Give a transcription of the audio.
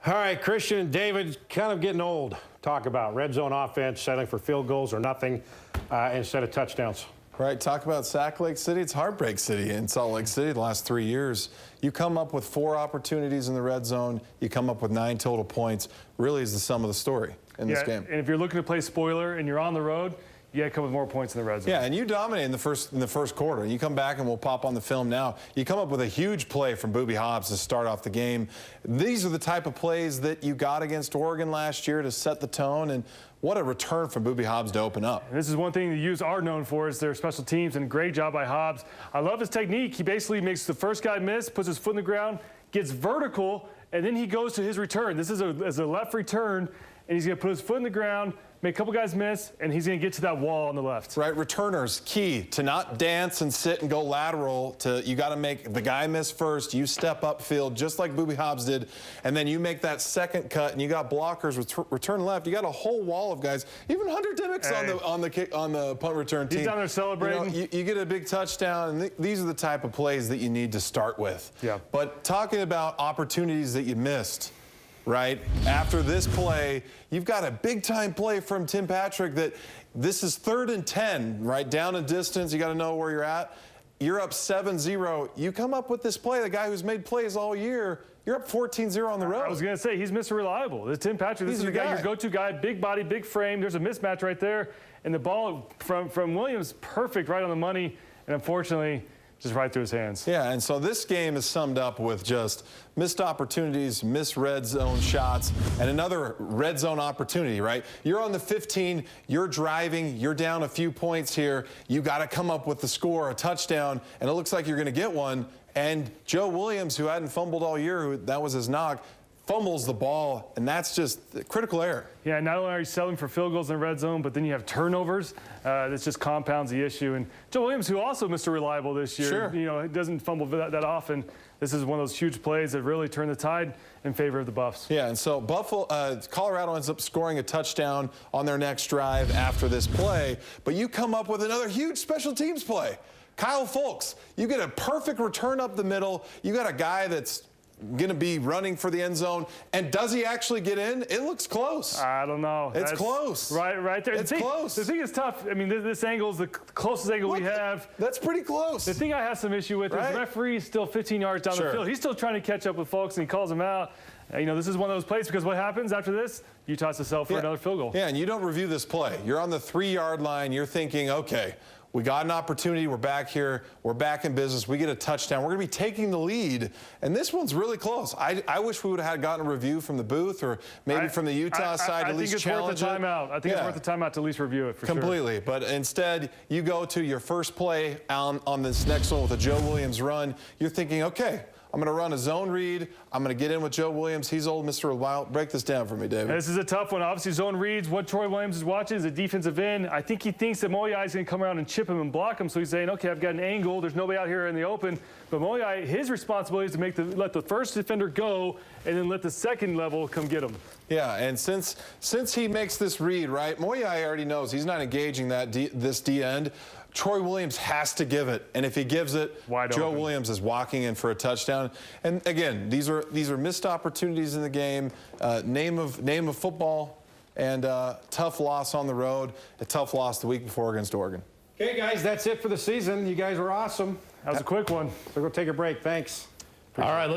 All right, Christian and David, kind of getting old. Talk about red zone offense, settling for field goals or nothing instead of touchdowns. Right, talk about Sack Lake City. It's Heartbreak City in Salt Lake City the last 3 years. You come up with 4 opportunities in the red zone. You come up with 9 total points. Really is the sum of the story in this game. And if you're looking to play spoiler and you're on the road, you got to come with more points in the red zone. Yeah, and you dominate in the first quarter. And you come back, and we'll pop on the film now. You come up with a huge play from Boobie Hobbs to start off the game. These are the type of plays that you got against Oregon last year to set the tone. And what a return from Boobie Hobbs to open up. And this is one thing the Utes are known for is their special teams, and great job by Hobbs. I love his technique. He basically makes the first guy miss, puts his foot in the ground, gets vertical, and then he goes to his return. This is a left return, and he's going to put his foot in the ground, make a couple guys miss, and he's going to get to that wall on the left. Right, returners, key to not dance and sit and go lateral. You got to make the guy miss first. You step upfield just like Boobie Hobbs did, and then you make that second cut, and you got blockers return left. You got a whole wall of guys. Even Hunter Dimick's on the punt return team. He's down there celebrating. You get a big touchdown, and these are the type of plays that you need to start with. Yeah. But talking about opportunities that you missed. Right? After this play, you've got a big-time play from Tim Patrick that this is 3rd and 10, right? Down a distance. You got to know where you're at. You're up 7-0. You come up with this play, the guy who's made plays all year, you're up 14-0 on the road. I was going to say, he's Mr. Reliable. This Tim Patrick, this is your guy, your go-to guy, big body, big frame. There's a mismatch right there. And the ball from Williams, perfect, right on the money. And unfortunately, just right through his hands. Yeah, and so this game is summed up with just missed opportunities, missed red zone shots, and another red zone opportunity, right? You're on the 15, you're driving, you're down a few points here. You got to come up with the score, a touchdown, and it looks like you're going to get one. And Joe Williams, who hadn't fumbled all year, that was his knock, fumbles the ball, and that's just critical error. Yeah, not only are you settling for field goals in the red zone, but then you have turnovers. This just compounds the issue. And Joe Williams, who also Mr. Reliable this year, sure. you know, doesn't fumble that often. This is one of those huge plays that really turn the tide in favor of the Buffs. Yeah, and so Colorado ends up scoring a touchdown on their next drive after this play, but you come up with another huge special teams play. Kyle Fulks, you get a perfect return up the middle. You got a guy that's going to be running for the end zone, and does he actually get in? It looks close. I don't know. It's close. Right there. It's close. The thing is tough. I mean, this angle is the closest angle we have. That's pretty close. The thing I have some issue with is the referee is still 15 yards down the field. He's still trying to catch up with folks, and he calls him out. You know, this is one of those plays because what happens after this? Utah has to settle for another field goal. Yeah, and you don't review this play. You're on the 3-yard line. You're thinking, okay, we got an opportunity. We're back here. We're back in business. We get a touchdown. We're going to be taking the lead. And this one's really close. I wish we would have gotten a review from the booth or maybe from the Utah side to at least challenge it. I think it's worth the timeout to at least review it for completely. But instead, you go to your first play on this next one with a Joe Williams run. You're thinking, okay, I'm going to run a zone read. I'm going to get in with Joe Williams. He's old Mr. Reliable. Break this down for me, David. This is a tough one. Obviously, zone reads. What Troy Williams is watching is a defensive end. I think he thinks that Moyai is going to come around and chip him and block him. So he's saying, okay, I've got an angle. There's nobody out here in the open. But Moyai, his responsibility is to let the first defender go and then let the second level come get him. Yeah, and since he makes this read, right, Moyai already knows he's not engaging this D end. Troy Williams has to give it, and if he gives it, Joe Williams is walking in for a touchdown. And again, these are missed opportunities in the game. Name of football, and tough loss on the road. A tough loss the week before against Oregon. Okay, guys, that's it for the season. You guys were awesome. That was a quick one. So go take a break. Thanks. All right, let's